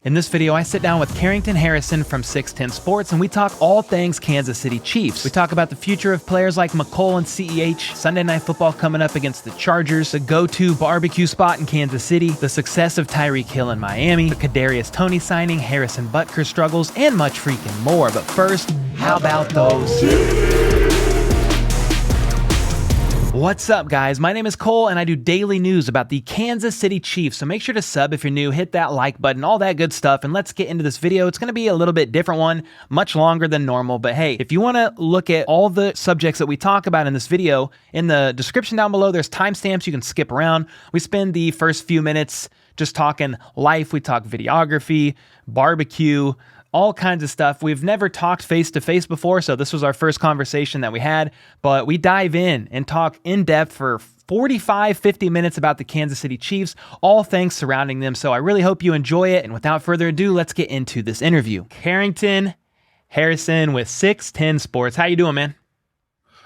In this video, I sit down with Carrington Harrison from 610 Sports, and we talk all things Kansas City Chiefs. We talk about the future of players like Mecole and CEH, Sunday Night Football coming up against the Chargers, the go-to barbecue spot in Kansas City, the success of Tyreek Hill in Miami, the Kadarius Toney signing, Harrison Butker struggles, and much freaking more. But first, how about those? What's up, guys? My name is Cole, and I do daily news about the Kansas City Chiefs, so make sure to sub if you're new, hit that like button, all that good stuff, and let's get into this video. It's going to be a little bit different one, much longer than normal, but hey, if you want to look at all the subjects that we talk about in this video, in the description down below, there's timestamps you can skip around. We spend the first few minutes just talking life, we talk videography, barbecue, all kinds of stuff. We've never talked face-to-face before, so this was our first conversation that we had, but we dive in and talk in depth for 45-50 minutes about the Kansas City Chiefs, all things surrounding them, so I really hope you enjoy it, and without further ado, let's get into this interview. Carrington Harrison with 610 Sports. How you doing, man?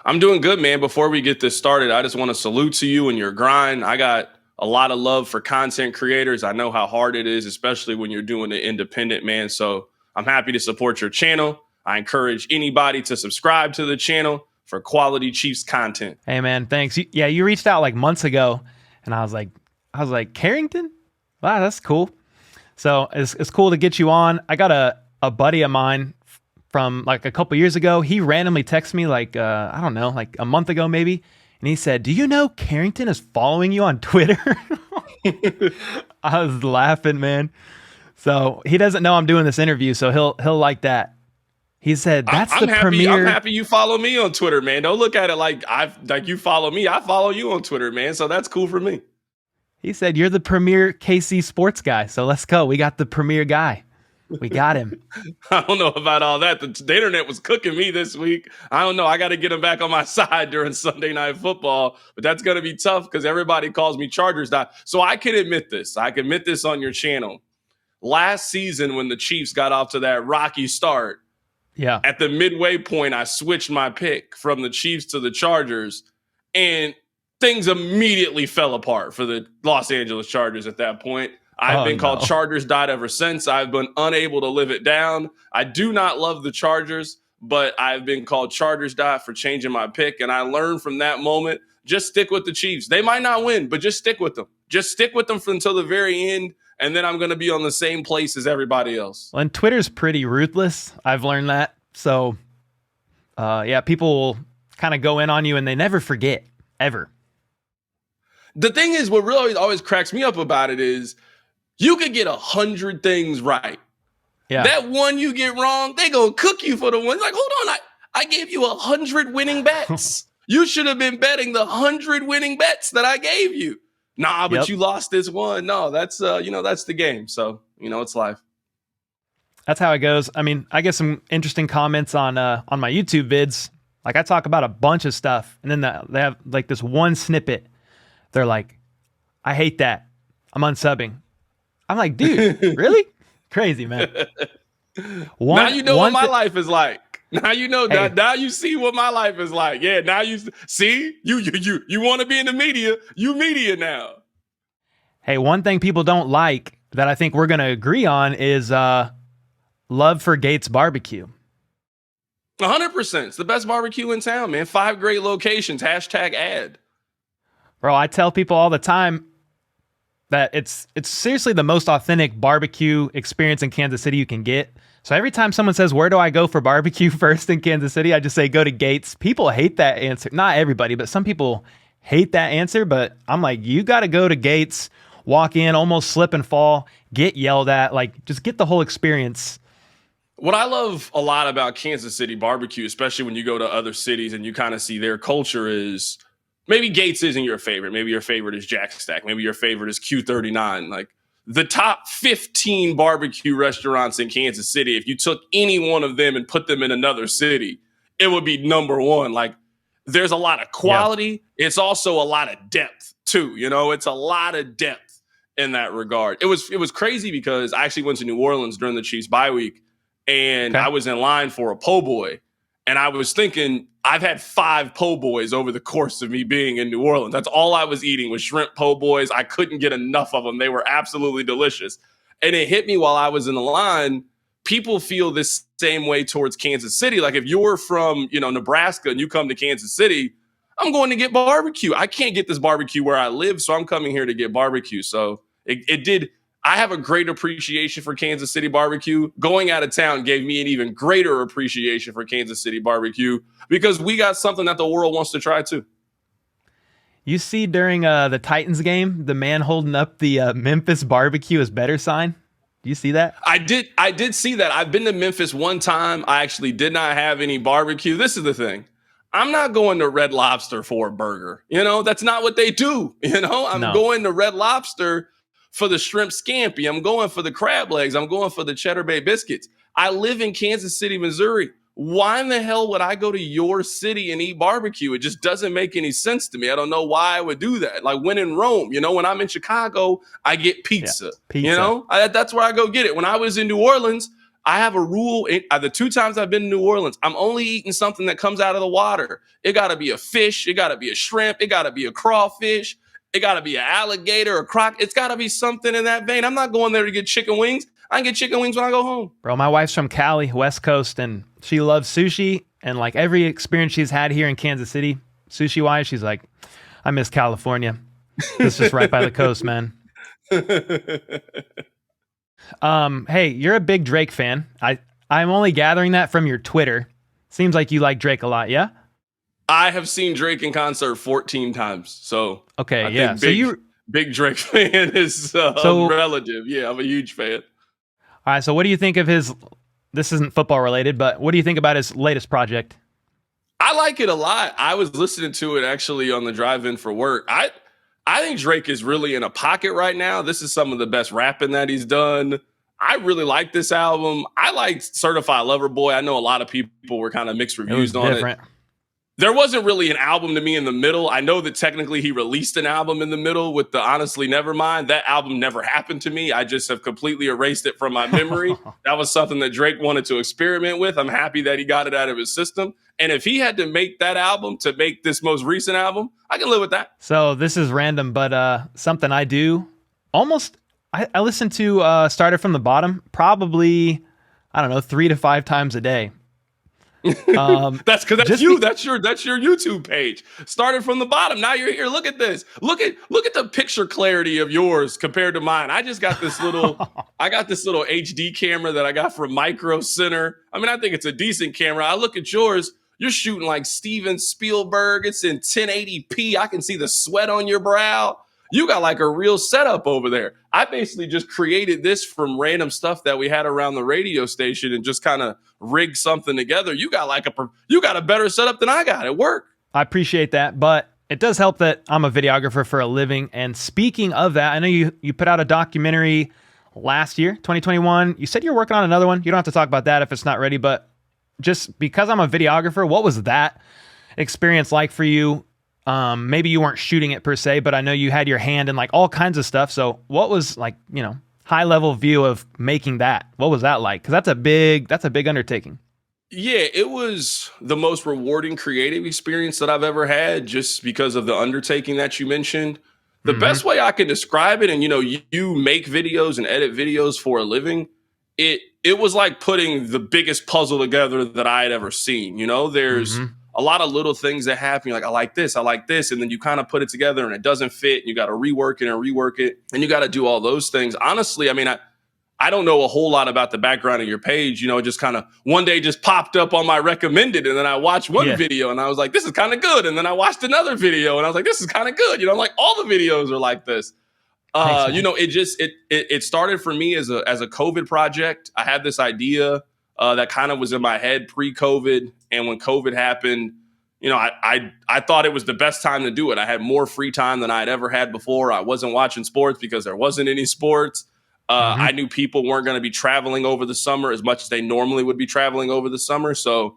I'm doing good, man. Before we get this started, I just want to salute to you and your grind. I got a lot of love for content creators. I know how hard it is, especially when you're doing it independent, man, so I'm happy to support your channel. I encourage anybody to subscribe to the channel for quality Chiefs content. Hey, man, thanks. Yeah, you reached out like months ago, and I was like, Carrington? Wow, that's cool. So it's cool to get you on. I got a buddy of mine from like a couple years ago. He randomly texted me like, I don't know, like a month ago maybe, and he said, do you know Carrington is following you on Twitter? I was laughing, man. So he doesn't know I'm doing this interview, so he'll like that. He said that's the premiere. I'm happy you follow me on Twitter, man. Don't look at it like you follow me. I follow you on Twitter, man. So that's cool for me. He said you're the premier KC sports guy. So let's go. We got the premier guy. We got him. I don't know about all that. The internet was cooking me this week. I don't know. I got to get him back on my side during Sunday Night Football, but that's going to be tough because everybody calls me Chargers guy. So I can admit this. I can admit this on your channel. Last season, when the Chiefs got off to that rocky start, at the midway point, I switched my pick from the Chiefs to the Chargers, and things immediately fell apart for the Los Angeles Chargers at that point. I've been called Chargers dot ever since. I've been unable to live it down. I do not love the Chargers, but I've been called Chargers dot for changing my pick, and I learned from that moment, just stick with the Chiefs. They might not win, but just stick with them. Just stick with them until the very end. And then I'm going to be on the same place as everybody else. Well, and Twitter's pretty ruthless. I've learned that. So, people will kind of go in on you and they never forget, ever. The thing is, what really always cracks me up about it is you could get 100 things right. Yeah. That one you get wrong, they going to cook you for the one. Like, hold on, I gave you 100 winning bets. You should have been betting the 100 winning bets that I gave you. Nah, but you lost this one. No, that's that's the game. So, it's life. That's how it goes. I mean, I get some interesting comments on my YouTube vids. Like I talk about a bunch of stuff, and then they have like this one snippet. They're like, I hate that. I'm unsubbing. I'm like, dude, really? Crazy, man. Now you know what my life is like. Now you know that. Now you see what my life is like. Yeah. Now you see you want to be in the media. You media now. Hey, one thing people don't like that I think we're going to agree on is love for Gates Barbecue. 100%. It's the best barbecue in town, man. 5 great locations. #ad. Bro, I tell people all the time that it's seriously the most authentic barbecue experience in Kansas City you can get. So every time someone says, where do I go for barbecue first in Kansas City? I just say, go to Gates. People hate that answer. Not everybody, but some people hate that answer. But I'm like, you got to go to Gates, walk in, almost slip and fall, get yelled at, like just get the whole experience. What I love a lot about Kansas City barbecue, especially when you go to other cities and you kind of see their culture, is maybe Gates isn't your favorite. Maybe your favorite is Jack Stack. Maybe your favorite is Q39. Like, the top 15 barbecue restaurants in Kansas City, if you took any one of them and put them in another city, it would be number one. Like, there's a lot of quality. Yeah. It's also a lot of depth too. It's a lot of depth in that regard. It was crazy because I actually went to New Orleans during the Chiefs bye week, and I was in line for a po' boy. And I was thinking, I've had 5 po' boys over the course of me being in New Orleans. That's all I was eating was shrimp po' boys. I couldn't get enough of them. They were absolutely delicious. and it hit me while I was in the line. People feel this same way towards Kansas City. Like if you're from, Nebraska and you come to Kansas City, I'm going to get barbecue. I can't get this barbecue where I live, so I'm coming here to get barbecue. So it did. I have a great appreciation for Kansas City barbecue. Going out of town gave me an even greater appreciation for Kansas City barbecue because we got something that the world wants to try too. You see during the Titans game, the man holding up the Memphis barbecue is better sign. Do you see that? I did see that. I've been to Memphis one time. I actually did not have any barbecue. This is the thing. I'm not going to Red Lobster for a burger. That's not what they do. I'm going to Red Lobster for the shrimp scampi. I'm going for the crab legs. I'm going for the Cheddar Bay biscuits. I live in Kansas City, Missouri. Why in the hell would I go to your city and eat barbecue? It just doesn't make any sense to me. I don't know why I would do that. Like when in Rome, when I'm in Chicago, I get pizza. That's where I go get it. When I was in New Orleans, I have a rule. The 2 times I've been to New Orleans, I'm only eating something that comes out of the water. It got to be a fish. It got to be a shrimp. It got to be a crawfish. It got to be an alligator, a croc. It's got to be something in that vein. I'm not going there to get chicken wings. I can get chicken wings when I go home. Bro, my wife's from Cali, West Coast, and she loves sushi. And like every experience she's had here in Kansas City, sushi-wise, she's like, I miss California. It's just right by the coast, man. Hey, you're a big Drake fan. I'm only gathering that from your Twitter. Seems like you like Drake a lot, yeah? I have seen Drake in concert 14 times. So okay, yeah. Big Drake fan is relative. Yeah, I'm a huge fan. All right, so what do you think of his, this isn't football related, but what do you think about his latest project? I like it a lot. I was listening to it actually on the drive-in for work. I think Drake is really in a pocket right now. This is some of the best rapping that he's done. I really like this album. I like Certified Lover Boy. I know a lot of people were kind of mixed reviews on it. There wasn't really an album to me in the middle. I know that technically he released an album in the middle with the Honestly Nevermind. That album never happened to me. I just have completely erased it from my memory. That was something that Drake wanted to experiment with. I'm happy that he got it out of his system. And if he had to make that album to make this most recent album, I can live with that. So this is random, but something I do almost, I listen to Started From the Bottom probably, 3 to 5 times a day. That's because that's you. That's your YouTube page. Started from the bottom. Now you're here. Look at this. Look at the picture clarity of yours compared to mine. I just got this little HD camera that I got from Micro Center. I mean, I think it's a decent camera. I look at yours. You're shooting like Steven Spielberg. It's in 1080p. I can see the sweat on your brow. You got like a real setup over there. I basically just created this from random stuff that we had around the radio station and just kind of rigged something together. You got a better setup than I got at work. I appreciate that, but it does help that I'm a videographer for a living. And speaking of that, I know you put out a documentary last year, 2021. You said you're working on another one. You don't have to talk about that if it's not ready, but just because I'm a videographer, what was that experience like for you? Maybe you weren't shooting it per se, but I know you had your hand in like all kinds of stuff. So what was like, high level view of making that? What was that like? Cause that's a big undertaking. Yeah, it was the most rewarding creative experience that I've ever had just because of the undertaking that you mentioned. The best way I can describe it, and you make videos and edit videos for a living. It was like putting the biggest puzzle together that I had ever seen. There's a lot of little things that happen. You're like, I like this. And then you kind of put it together and it doesn't fit. And you got to rework it. And you got to do all those things. Honestly, I mean, I don't know a whole lot about the background of your page. It just kind of one day just popped up on my recommended. And then I watched one video and I was like, this is kind of good. And then I watched another video and I was like, this is kind of good. I'm like, all the videos are like this. It started for me as a COVID project. I had this idea that kind of was in my head pre-COVID. And when COVID happened, I thought it was the best time to do it. I had more free time than I'd ever had before. I wasn't watching sports because there wasn't any sports. I knew people weren't going to be traveling over the summer as much as they normally would be traveling over the summer. So,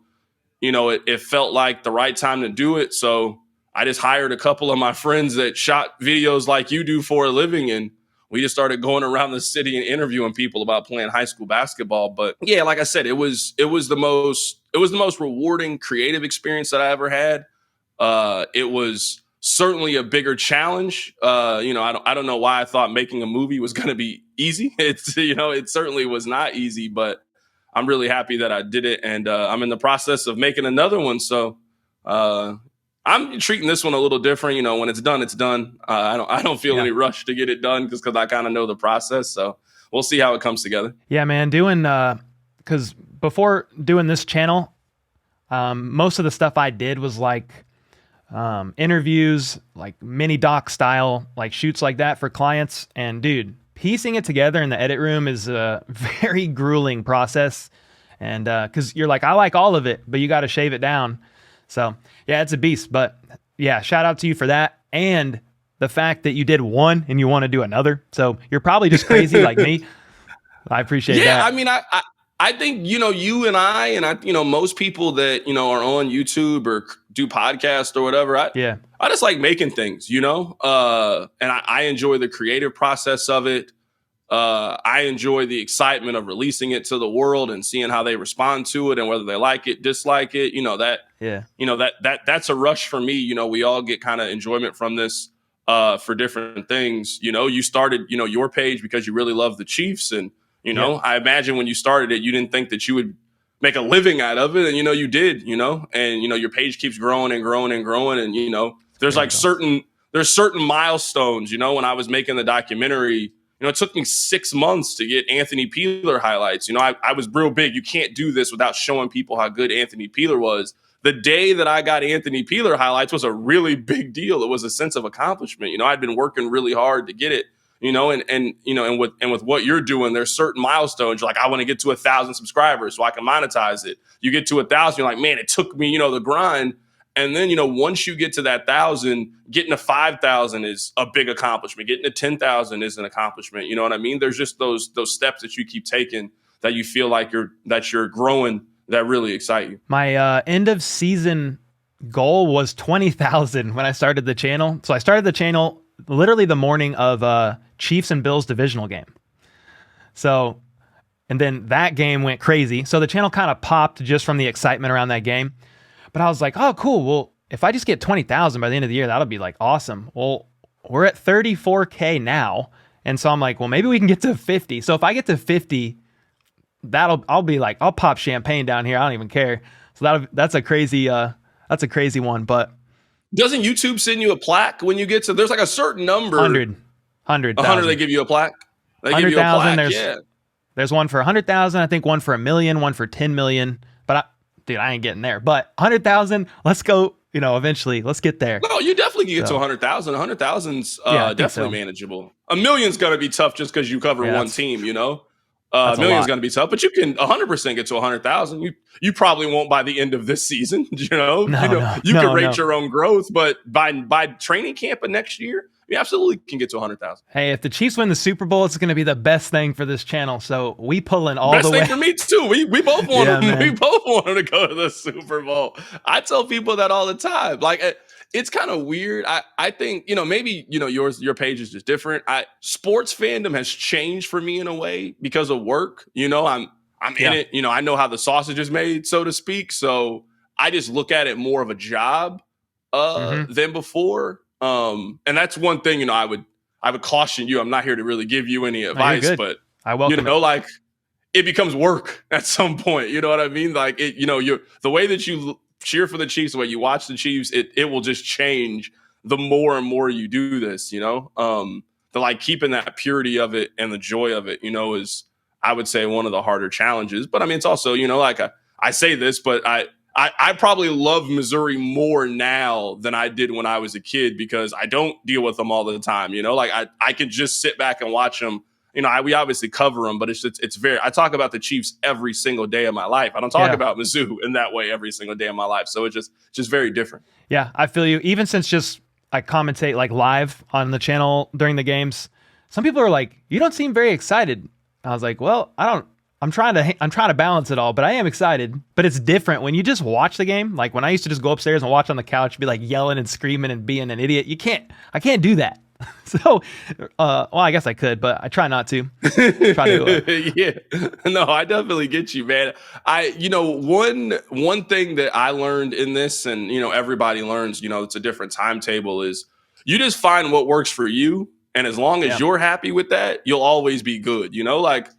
it felt like the right time to do it. So I just hired a couple of my friends that shot videos like you do for a living. And we just started going around the city and interviewing people about playing high school basketball. But yeah, like I said, it was the most rewarding creative experience that I ever had. It was certainly a bigger challenge. I don't know why I thought making a movie was going to be easy. It's, it certainly was not easy, but I'm really happy that I did it. And I'm in the process of making another one. So I'm treating this one a little different. When it's done, it's done. I don't feel any rush to get it done because I kind of know the process. So we'll see how it comes together. Yeah, man. Because before doing this channel, most of the stuff I did was like interviews, like mini doc style, like shoots like that for clients. And dude, piecing it together in the edit room is a very grueling process. And because you're like, I like all of it, but you got to shave it down. So yeah, it's a beast. But yeah, shout out to you for that. And the fact that you did one and you want to do another. So you're probably just crazy like me. I appreciate that. Yeah, I mean, I think, you and I, most people that, are on YouTube or do podcasts or whatever. I just like making things, and I enjoy the creative process of it. I enjoy the excitement of releasing it to the world and seeing how they respond to it and whether they like it, dislike it, that's a rush for me. We all get kind of enjoyment from this, for different things. You started, your page because you really love the Chiefs. And, I imagine when you started it, you didn't think that you would make a living out of it. And, you did, and, your page keeps growing and growing and growing. And, there's like certain milestones, when I was making the documentary, it took me 6 months to get Anthony Peeler highlights. I was real big. You can't do this without showing people how good Anthony Peeler was. The day that I got Anthony Peeler highlights was a really big deal. It was a sense of accomplishment. I'd been working really hard to get it, and with what you're doing, there's certain milestones. You're like, I want to get to 1,000 subscribers so I can monetize it. You get to 1,000, you're like, man, it took me, the grind. And then, once you get to that 1,000, getting to 5,000 is a big accomplishment. Getting to 10,000 is an accomplishment. You know what I mean? There's just those steps that you keep taking that you feel like you're growing that really excite you. My end of season goal was 20,000 when I started the channel. So I started the channel literally the morning of Chiefs and Bills divisional game. So, and then that game went crazy. So the channel kind of popped just from the excitement around that game. But I was like, oh, cool. Well, if I just get 20,000 by the end of the year, that'll be like awesome. Well, we're at 34K now. And so I'm like, well, maybe we can get to 50. So if I get to 50, I'll be like, I'll pop champagne down here. I don't even care. So that's a crazy one. But doesn't YouTube send you a plaque when you get to, there's like a certain number. 100,000. They give you a plaque. They give you a plaque. There's one for 100,000. I think one for 1 million, one for 10 million. But dude, I ain't getting there. But 100,000, let's go. Eventually, let's get there. No, you definitely can get to 100,000. 100,000's definitely manageable. 1 million's gonna be tough just because you cover one team. A million's gonna be tough, but you can 100% get to 100,000. You probably won't by the end of this season. You can rate your own growth, but by training camp of next year, you absolutely can get to 100,000. Hey, if the Chiefs win the Super Bowl, it's going to be the best thing for this channel. So we pulling all the way. Best thing for me too. We both want them. We both want them to go to the Super Bowl. I tell people that all the time. Like, it's kind of weird. I think maybe your page is just different. Sports fandom has changed for me in a way because of work. I'm in it. I know how the sausage is made, so to speak. So I just look at it more of a job than before. And that's one thing, I would caution you. I'm not here to really give you any advice, but I welcome like it becomes work at some point. You know what I mean? Like you're the way that you cheer for the Chiefs, the way you watch the Chiefs, it will just change the more and more you do this, the like keeping that purity of it and the joy of it, is, I would say, one of the harder challenges. But I mean, it's also, like I say this, but I probably love Missouri more now than I did when I was a kid because I don't deal with them all the time. Like I can just sit back and watch them. We obviously cover them, but it's very. I talk about the Chiefs every single day of my life. I don't talk about Mizzou in that way every single day of my life. So it's just very different. Yeah, I feel you. Even since just I commentate like live on the channel during the games, some people are like, "You don't seem very excited." I was like, "Well, I don't." I'm trying to balance it all, but I am excited. But it's different when you just watch the game. Like when I used to just go upstairs and watch on the couch, be like yelling and screaming and being an idiot. I can't do that. So, well, I guess I could, but I try not to. Yeah, no, I definitely get you, man. One thing that I learned in this, and everybody learns, it's a different timetable, is you just find what works for you And as long as you're happy with that, you'll always be good. Like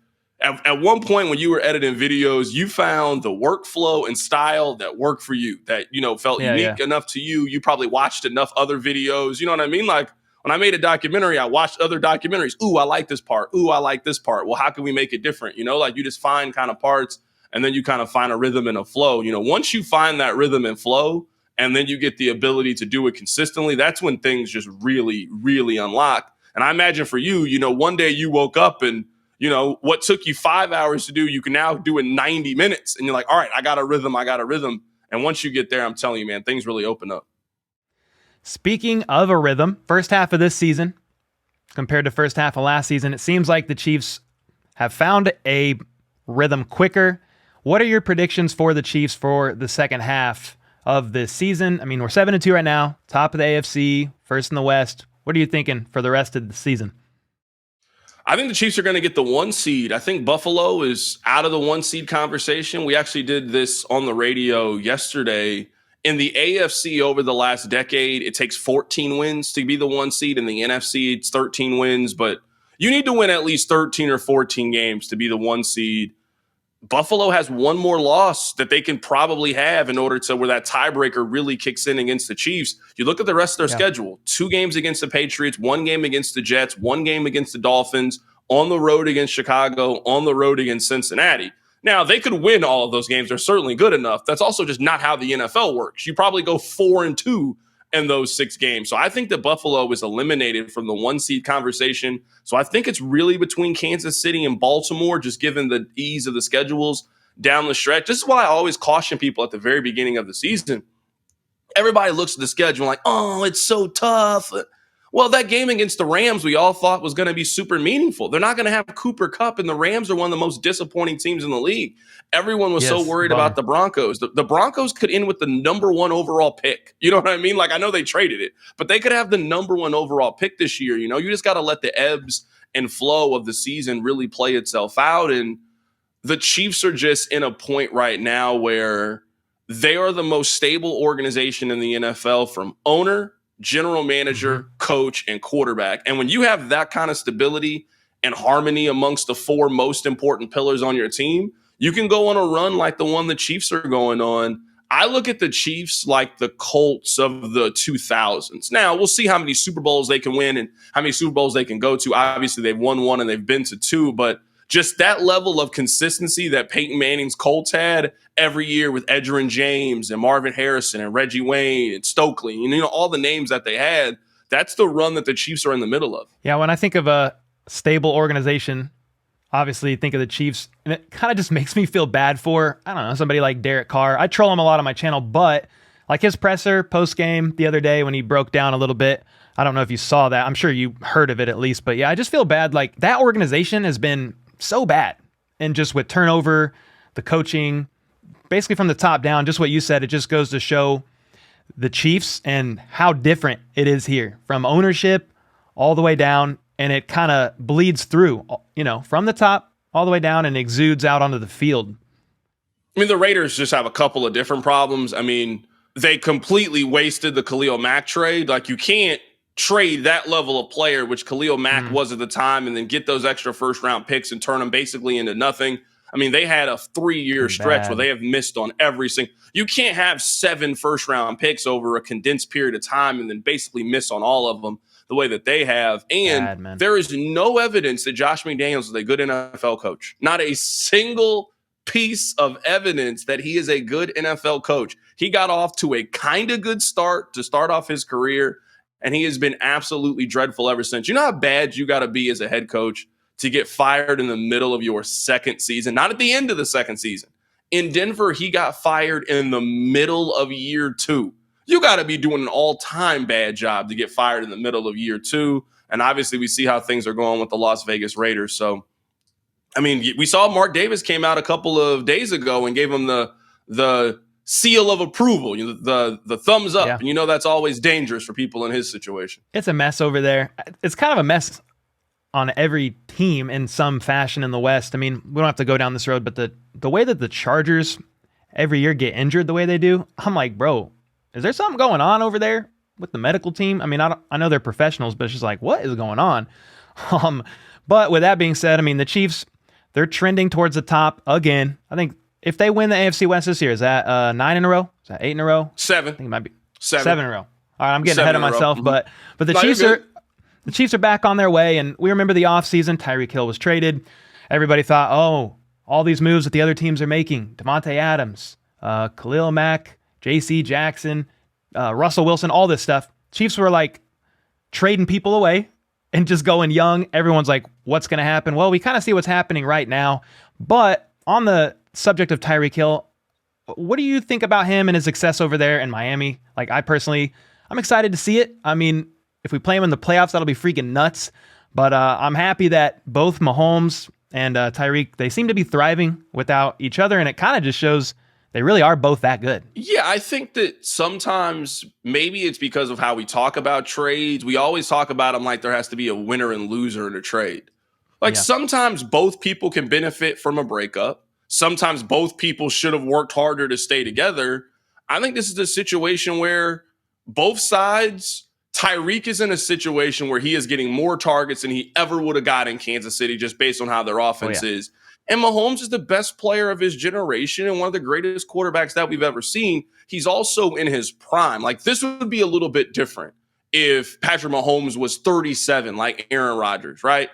at one point when you were editing videos, you found the workflow and style that worked for you, that, felt unique enough to you. You probably watched enough other videos. You know what I mean? Like when I made a documentary, I watched other documentaries. Ooh, I like this part. Ooh, I like this part. Well, how can we make it different? Like you just find kind of parts and then you kind of find a rhythm and a flow. Once you find that rhythm and flow and then you get the ability to do it consistently, that's when things just really, really unlock. And I imagine for you, one day you woke up and, what took you 5 hours to do, you can now do in 90 minutes. And you're like, all right, I got a rhythm. And once you get there, I'm telling you, man, things really open up. Speaking of a rhythm, first half of this season compared to first half of last season, it seems like the Chiefs have found a rhythm quicker. What are your predictions for the Chiefs for the second half of this season? I mean, we're 7-2 right now, top of the AFC, first in the West. What are you thinking for the rest of the season? I think the Chiefs are going to get the 1 seed. I think Buffalo is out of the 1 seed conversation. We actually did this on the radio yesterday. In the AFC over the last decade, it takes 14 wins to be the 1 seed. In the NFC, it's 13 wins, but you need to win at least 13 or 14 games to be the 1 seed. Buffalo has one more loss that they can probably have in order to where that tiebreaker really kicks in against the Chiefs. You look at the rest of their schedule, 2 games against the Patriots, 1 game against the Jets, 1 game against the Dolphins, on the road against Chicago, on the road against Cincinnati. Now, they could win all of those games. They're certainly good enough. That's also just not how the NFL works. You probably go 4-2 in those 6 games. So I think that Buffalo is eliminated from the 1 seed conversation. So I think it's really between Kansas City and Baltimore, just given the ease of the schedules down the stretch. This is why I always caution people at the very beginning of the season. Everybody looks at the schedule like, oh, it's so tough. Well, that game against the Rams, we all thought was going to be super meaningful. They're not going to have Cooper Kupp, and the Rams are one of the most disappointing teams in the league. Everyone was so worried about the Broncos. The Broncos could end with the number 1 overall pick. You know what I mean? Like, I know they traded it, but they could have the number 1 overall pick this year. You just got to let the ebbs and flow of the season really play itself out. And the Chiefs are just in a point right now where they are the most stable organization in the NFL, from owner, general manager, coach, and quarterback. And when you have that kind of stability and harmony amongst the 4 most important pillars on your team, you can go on a run like the one the Chiefs are going on. I look at the Chiefs like the Colts of the 2000s. Now, we'll see how many Super Bowls they can win and how many Super Bowls they can go to. Obviously, they've won 1 and they've been to 2, but just that level of consistency that Peyton Manning's Colts had every year with Edgerrin James and Marvin Harrison and Reggie Wayne and Stokely, and all the names that they had, that's the run that the Chiefs are in the middle of. Yeah, when I think of a stable organization, obviously think of the Chiefs, and it kind of just makes me feel bad for, I don't know, somebody like Derek Carr. I troll him a lot on my channel, but like his presser post-game the other day when he broke down a little bit, I don't know if you saw that. I'm sure you heard of it at least, but yeah, I just feel bad. Like that organization has been so bad, and just with turnover, the coaching, basically from the top down, just what you said, it just goes to show the Chiefs and how different it is here from ownership all the way down. And it kind of bleeds through, from the top all the way down and exudes out onto the field. I mean, the Raiders just have a couple of different problems. I mean, they completely wasted the Khalil Mack trade. Like, you can't trade that level of player, which Khalil Mack was at the time, and then get those extra first-round picks and turn them basically into nothing. I mean, they had a 3-year stretch where they have missed on every single. You can't have 7 first-round picks over a condensed period of time and then basically miss on all of them the way that they have. And there is no evidence that Josh McDaniels is a good NFL coach. Not a single piece of evidence that he is a good NFL coach. He got off to a kind of good start to start off his career, and he has been absolutely dreadful ever since. You know how bad you got to be as a head coach to get fired in the middle of your second season? Not at the end of the second season. In Denver, he got fired in the middle of year 2. You got to be doing an all-time bad job to get fired in the middle of year 2. And obviously, we see how things are going with the Las Vegas Raiders. So, I mean, we saw Mark Davis came out a couple of days ago and gave him the seal of approval, the thumbs up. Yeah. And that's always dangerous for people in his situation. It's a mess over there. It's kind of a mess on every team in some fashion in the West. I mean, we don't have to go down this road, but the way that the Chargers every year get injured the way they do, I'm like, bro, is there something going on over there? with the medical team. I mean, I know they're professionals, but it's just like, what is going on? But with that being said, I mean, the Chiefs, they're trending towards the top again. I think if they win the AFC West this year, is that 9 in a row? Is that 8 in a row? 7. I think it might be 7 in a row. All right, I'm getting ahead of myself, but the No, Chiefs are back on their way, and we remember the offseason, Tyreek Hill was traded. Everybody thought, oh, all these moves that the other teams are making, Devontae Adams, Khalil Mack, J.C. Jackson, Russell Wilson, all this stuff. Chiefs were like trading people away and just going young. Everyone's like, what's going to happen? Well, we kind of see what's happening right now. But on the subject of Tyreek Hill, what do you think about him and his success over there in Miami? Like, I'm excited to see it. I mean, if we play him in the playoffs, that'll be freaking nuts. But I'm happy that both Mahomes and Tyreek, they seem to be thriving without each other, and it kind of just shows they really are both that good. Yeah, I think that sometimes maybe it's because of how we talk about trades. We always talk about them like there has to be a winner and loser in a trade. Like sometimes both people can benefit from a breakup. Sometimes both people should have worked harder to stay together. I think this is a situation where both sides, Tyreek is in a situation where he is getting more targets than he ever would have got in Kansas City just based on how their offense is. And Mahomes is the best player of his generation and one of the greatest quarterbacks that we've ever seen. He's also in his prime. Like, this would be a little bit different if Patrick Mahomes was 37, like Aaron Rodgers, right?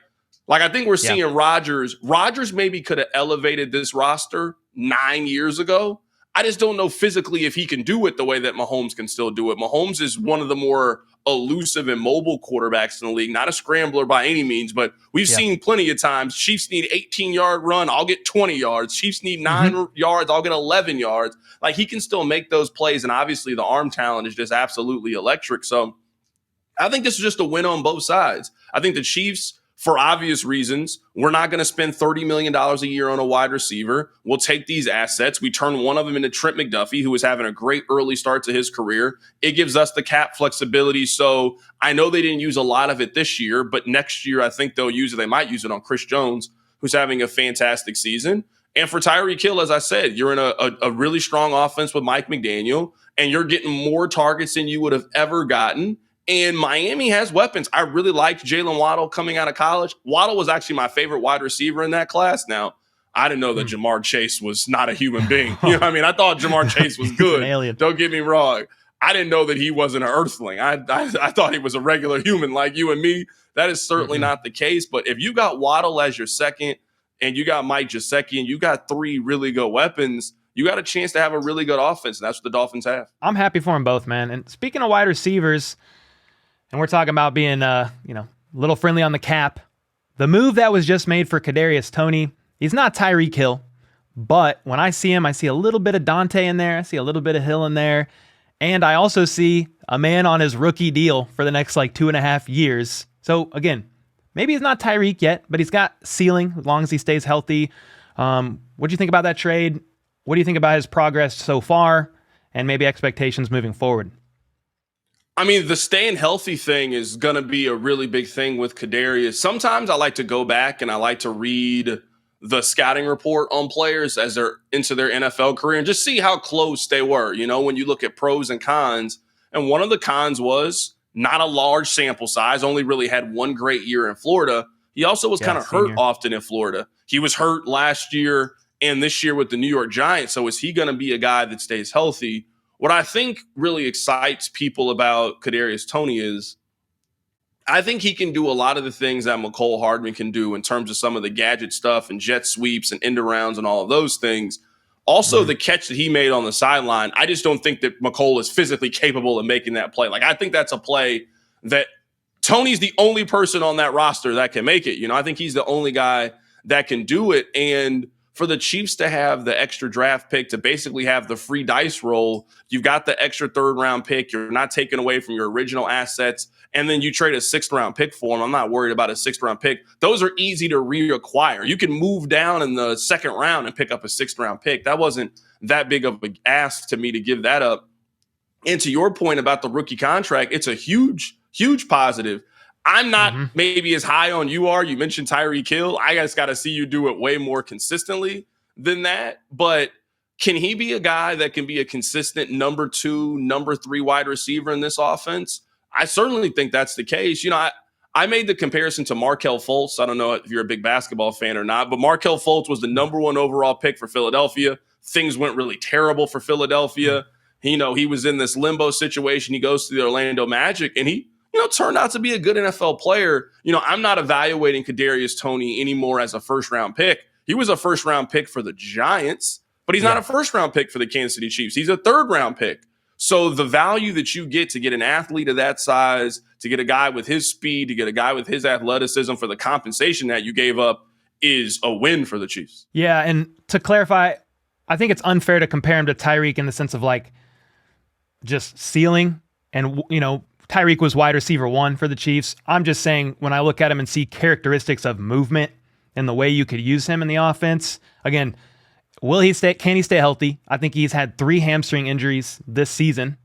Like, I think we're seeing Rodgers. Rodgers maybe could have elevated this roster 9 years ago. I just don't know physically if he can do it the way that Mahomes can still do it. Mahomes is one of the more elusive and mobile quarterbacks in the league, not a scrambler by any means, but we've seen plenty of times Chiefs need 18-yard run, I'll get 20 yards. Chiefs need 9 yards, I'll get 11 yards. Like, he can still make those plays, and obviously the arm talent is just absolutely electric. So I think this is just a win on both sides. I think the Chiefs, for obvious reasons, we're not going to spend $30 million a year on a wide receiver. We'll take these assets. We turn one of them into Trent McDuffie, who is having a great early start to his career. It gives us the cap flexibility. So I know they didn't use a lot of it this year, but next year I think they'll use it. They might use it on Chris Jones, who's having a fantastic season. And for Tyreek Hill, as I said, you're in a really strong offense with Mike McDaniel, and you're getting more targets than you would have ever gotten. And Miami has weapons. I really liked Jalen Waddle coming out of college. Waddle was actually my favorite wide receiver in that class. Now, I didn't know that Jamar Chase was not a human being. You know what I mean? I thought Jamar Chase was good. Alien. Don't get me wrong. I didn't know that he wasn't an earthling. I thought he was a regular human like you and me. That is certainly not the case. But if you got Waddle as your second and you got Mike Gesicki and you got 3 really good weapons, you got a chance to have a really good offense. And that's what the Dolphins have. I'm happy for them both, man. And speaking of wide receivers, and we're talking about being, a little friendly on the cap. The move that was just made for Kadarius Toney, he's not Tyreek Hill, but when I see him, I see a little bit of Dante in there. I see a little bit of Hill in there. And I also see a man on his rookie deal for the next 2.5 years. So again, maybe he's not Tyreek yet, but he's got ceiling as long as he stays healthy. What do you think about that trade? What do you think about his progress so far and maybe expectations moving forward? I mean, the staying healthy thing is going to be a really big thing with Kadarius. Sometimes I like to go back and I like to read the scouting report on players as they're into their NFL career and just see how close they were. You know, when you look at pros and cons, and one of the cons was not a large sample size, only really had one great year in Florida. He also was kind of hurt often in Florida. He was hurt last year and this year with the New York Giants. So is he going to be a guy that stays healthy? What I think really excites people about Kadarius Toney is I think he can do a lot of the things that Mecole Hardman can do in terms of some of the gadget stuff and jet sweeps and end arounds and all of those things. Also, the catch that he made on the sideline, I just don't think that Mecole is physically capable of making that play. Like, I think that's a play that Toney's the only person on that roster that can make it. You know, I think he's the only guy that can do it. And for the Chiefs to have the extra draft pick, to basically have the free dice roll, you've got the extra 3rd round pick. You're not taking away from your original assets. And then you trade a 6th round pick for him. I'm not worried about a 6th round pick. Those are easy to reacquire. You can move down in the 2nd round and pick up a 6th round pick. That wasn't that big of an ask to me to give that up. And to your point about the rookie contract, it's a huge, huge positive. I'm not maybe as high on you are. You mentioned Tyreek Hill. I just got to see you do it way more consistently than that. But Can he be a guy that can be a consistent number 2, number 3 wide receiver in this offense? I certainly think that's the case. I made the comparison to Markelle Fultz. I don't know if you're a big basketball fan or not, but Markelle Fultz was the number 1 overall pick for Philadelphia. Things went really terrible for Philadelphia. He was in this limbo situation. He goes to the Orlando Magic, and he turned out to be a good NFL player. I'm not evaluating Kadarius Toney anymore as a first-round pick. He was a first-round pick for the Giants, but he's not a first-round pick for the Kansas City Chiefs. He's a third-round pick. So the value that you get to get an athlete of that size, to get a guy with his speed, to get a guy with his athleticism for the compensation that you gave up is a win for the Chiefs. Yeah, and to clarify, I think it's unfair to compare him to Tyreek in the sense of like just ceiling. And, Tyreek was wide receiver 1 for the Chiefs. I'm just saying when I look at him and see characteristics of movement and the way you could use him in the offense, again, can he stay healthy? I think he's had 3 hamstring injuries this season.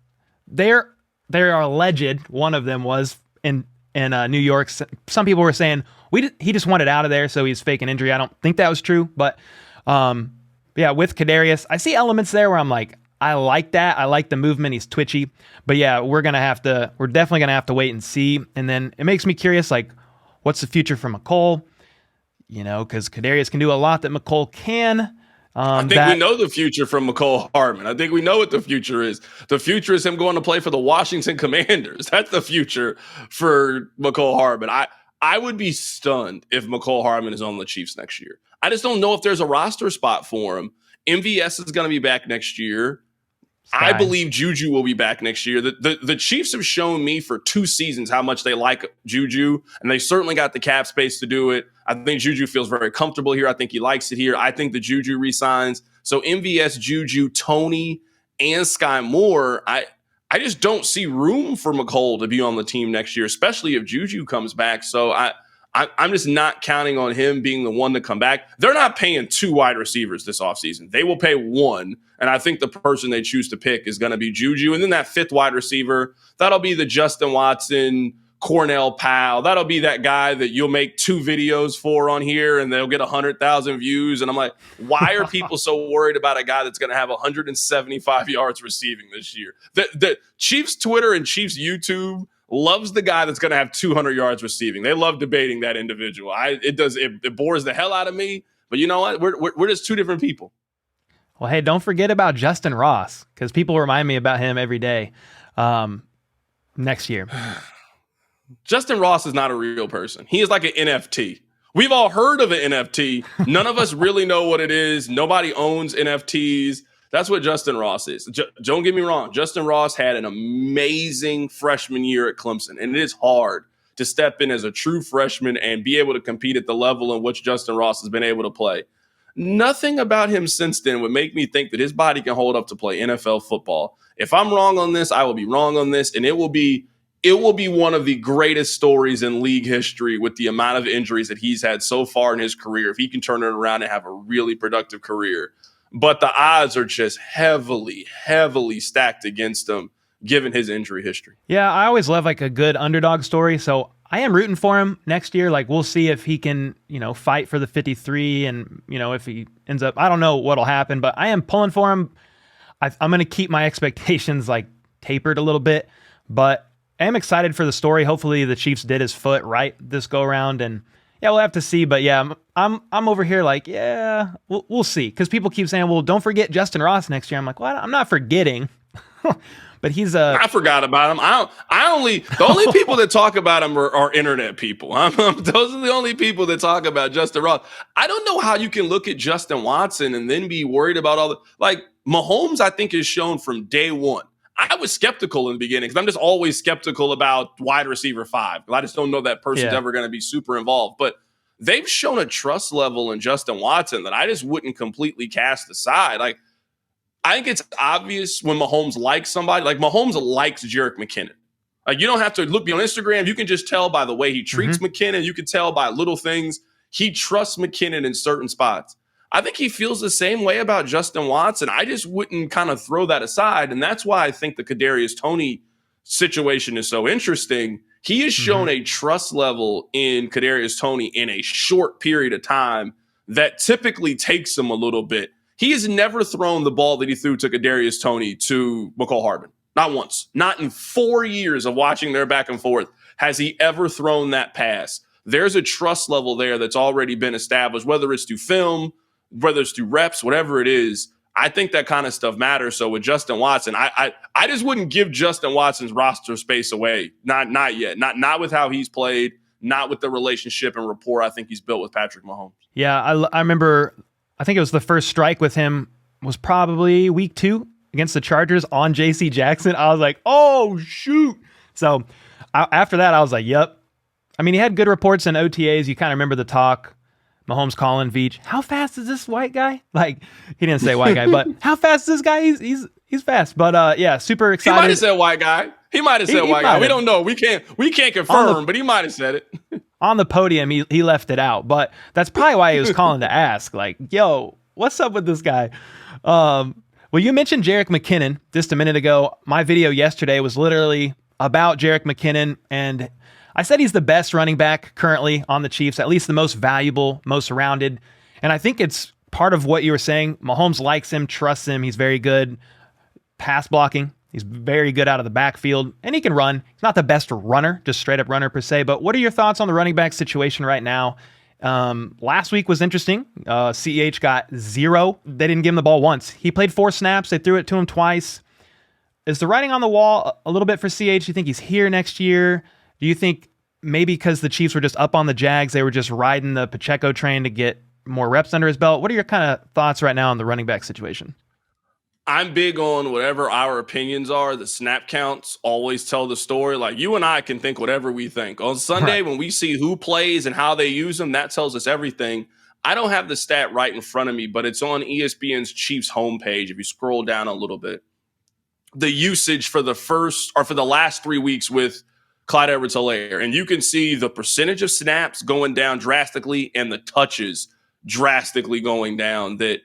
They're alleged. One of them was in New York. Some people were saying he just wanted out of there, so he's faking injury. I don't think that was true, but with Kadarius, I see elements there where I'm like, I like that. I like the movement. He's twitchy, but yeah, we're definitely gonna have to wait and see. And then it makes me curious, like, what's the future for Mecole? Because Kadarius can do a lot that Mecole can. I think we know the future from Mecole Hardman. I think we know what the future is. The future is him going to play for the Washington Commanders. That's the future for Mecole Hardman. I would be stunned if Mecole Hardman is on the Chiefs next year. I just don't know if there's a roster spot for him. MVS is going to be back next year. I believe Juju will be back next year. The Chiefs have shown me for 2 seasons how much they like Juju, and they certainly got the cap space to do it. I think Juju feels very comfortable here. I think he likes it here. I think the Juju resigns. So MVS, Juju, Toney, and Sky Moore, I just don't see room for Mecole to be on the team next year, especially if Juju comes back. So I'm just not counting on him being the one to come back. They're not paying 2 wide receivers this offseason. They will pay 1, and I think the person they choose to pick is going to be Juju. And then that 5th wide receiver, that'll be the Justin Watson, Cornell Powell. That'll be that guy that you'll make 2 videos for on here, and they'll get 100,000 views. And I'm like, why are people so worried about a guy that's going to have 175 yards receiving this year? The Chiefs Twitter and Chiefs YouTube loves the guy that's going to have 200 yards receiving. They love debating that individual. It bores the hell out of me. But you know what? We're just 2 different people. Well, hey, don't forget about Justyn Ross, because people remind me about him every day next year. Justyn Ross is not a real person. He is like an NFT. We've all heard of an NFT. None of us really know what it is. Nobody owns NFTs. That's what Justyn Ross is. Don't get me wrong. Justyn Ross had an amazing freshman year at Clemson, and it is hard to step in as a true freshman and be able to compete at the level in which Justyn Ross has been able to play. Nothing about him since then would make me think that his body can hold up to play NFL football. If I'm wrong on this, I will be wrong on this, and it will be one of the greatest stories in league history with the amount of injuries that he's had so far in his career, if he can turn it around and have a really productive career. But the odds are just heavily, heavily stacked against him, given his injury history. Yeah, I always love like a good underdog story, so I am rooting for him next year. Like, we'll see if he can, fight for the 53, and, if he ends up, I don't know what'll happen, but I am pulling for him. I'm going to keep my expectations like tapered a little bit, but I am excited for the story. Hopefully the Chiefs did his foot right this go around, and yeah, we'll have to see. But yeah, I'm over here like, yeah, we'll see. Because people keep saying, well, don't forget Justyn Ross next year. I'm like, well, I'm not forgetting. But he's I forgot about him. The only people that talk about him are internet people. Those are the only people that talk about Justyn Ross. I don't know how you can look at Justin Watson and then be worried about all the, like, Mahomes, I think, is shown from day one. I was skeptical in the beginning because I'm just always skeptical about wide receiver 5. I just don't know that person's ever going to be super involved. But they've shown a trust level in Justin Watson that I just wouldn't completely cast aside. Like, I think it's obvious when Mahomes likes somebody. Like, Mahomes likes Jerick McKinnon. Like, you don't have to be on Instagram. You can just tell by the way he treats McKinnon. You can tell by little things. He trusts McKinnon in certain spots. I think he feels the same way about Justyn Watson. I just wouldn't kind of throw that aside. And that's why I think the Kadarius Toney situation is so interesting. He has shown a trust level in Kadarius Toney in a short period of time that typically takes him a little bit. He has never thrown the ball that he threw to Kadarius Toney to Mecole Hardman. Not once. Not in 4 years of watching their back and forth has he ever thrown that pass. There's a trust level there that's already been established, whether it's through film, whether it's through reps, whatever it is. I think that kind of stuff matters. So with Justyn Watson, I just wouldn't give Justyn Watson's roster space away. Not yet. Not with how he's played, not with the relationship and rapport I think he's built with Patrick Mahomes. Yeah, I remember, I think it was the first strike with him was probably week 2 against the Chargers on J.C. Jackson. I was like, oh, shoot. So after that, I was like, yep. I mean, he had good reports in OTAs. You kind of remember the talk. Mahomes calling Veach, how fast is this white guy? Like, he didn't say white guy, but how fast is this guy? He's fast. But yeah, super excited. He might have said white guy. He might have said white guy. We don't know. We can't confirm, but he might have said it. On the podium, he left it out. But that's probably why he was calling to ask, like, yo, what's up with this guy? Well, you mentioned Jerick McKinnon just a minute ago. My video yesterday was literally about Jerick McKinnon, and I said he's the best running back currently on the Chiefs, at least the most valuable, most rounded. And I think it's part of what you were saying. Mahomes likes him, trusts him. He's very good pass blocking. He's very good out of the backfield, and he can run. He's not the best runner, just straight up runner per se. But what are your thoughts on the running back situation right now? Last week was interesting. CEH got 0. They didn't give him the ball once. He played 4 snaps. They threw it to him twice. Is the writing on the wall a little bit for CEH? Do you think he's here next year? Do you think maybe because the Chiefs were just up on the Jags, they were just riding the Pacheco train to get more reps under his belt? What are your kind of thoughts right now on the running back situation? I'm big on whatever our opinions are. The snap counts always tell the story. Like, you and I can think whatever we think. On Sunday, when we see who plays and how they use them, that tells us everything. I don't have the stat right in front of me, but it's on ESPN's Chiefs homepage. If you scroll down a little bit, the usage for the last 3 weeks with Clyde Edwards-Helaire, and you can see the percentage of snaps going down drastically and the touches drastically going down. That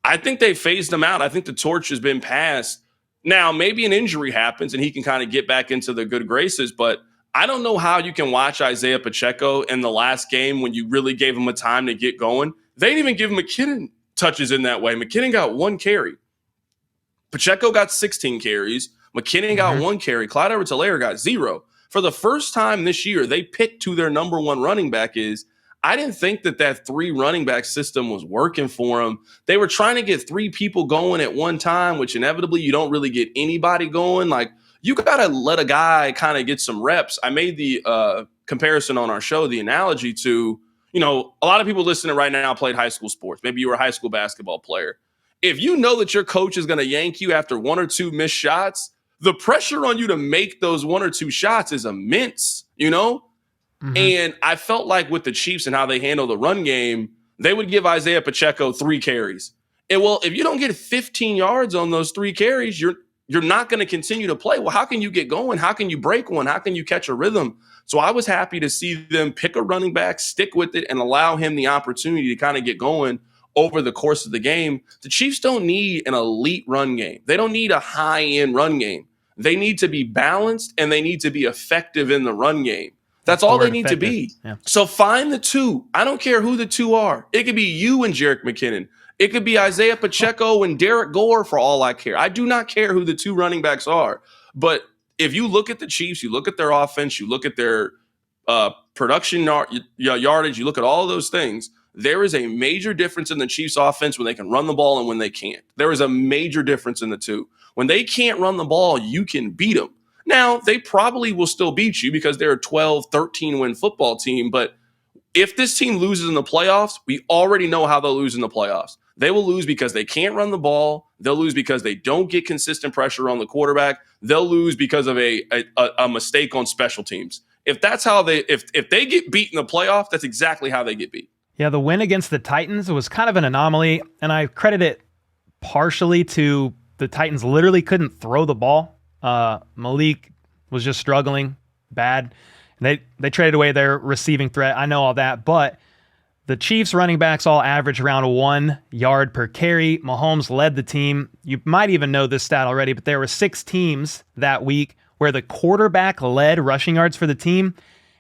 I think they phased him out. I think the torch has been passed. Now, maybe an injury happens and he can kind of get back into the good graces, but I don't know how you can watch Isaiah Pacheco in the last game when you really gave him a time to get going. They didn't even give McKinnon touches in that way. McKinnon got 1 carry. Pacheco got 16 carries. McKinnon got 1 carry. Clyde Edwards-Helaire got 0. For the first time this year, they picked who their number 1 running back is. I didn't think that 3 running back system was working for them. They were trying to get 3 people going at one time, which inevitably you don't really get anybody going. Like, you got to let a guy kind of get some reps. I made the comparison on our show, the analogy to, a lot of people listening right now played high school sports. Maybe you were a high school basketball player. If you know that your coach is going to yank you after 1 or 2 missed shots, the pressure on you to make those 1 or 2 shots is immense, And I felt like with the Chiefs and how they handle the run game, they would give Isaiah Pacheco 3 carries. And well, if you don't get 15 yards on those 3 carries, you're not going to continue to play. Well, how can you get going? How can you break one? How can you catch a rhythm? So I was happy to see them pick a running back, stick with it, and allow him the opportunity to kind of get going over the course of the game. The Chiefs don't need an elite run game. They don't need a high-end run game. They need to be balanced, and they need to be effective in the run game. That's all they need to be. Yeah. So find the 2. I don't care who the 2 are. It could be you and Jerick McKinnon. It could be Isaiah Pacheco and Derek Gore for all I care. I do not care who the 2 running backs are. But if you look at the Chiefs, you look at their offense, you look at their production yardage, you look at all those things, there is a major difference in the Chiefs offense when they can run the ball and when they can't. There is a major difference in the 2. When they can't run the ball, you can beat them. Now, they probably will still beat you because they're a 12, 13-win football team. But if this team loses in the playoffs, we already know how they'll lose in the playoffs. They will lose because they can't run the ball. They'll lose because they don't get consistent pressure on the quarterback. They'll lose because of a mistake on special teams. If that's how if they get beat in the playoff, that's exactly how they get beat. Yeah, the win against the Titans was kind of an anomaly, and I credit it partially to the Titans literally couldn't throw the ball. Malik was just struggling bad. They traded away their receiving threat. I know all that, but the Chiefs running backs all average around 1 yard per carry. Mahomes led the team. You might even know this stat already, but there were 6 teams that week where the quarterback led rushing yards for the team.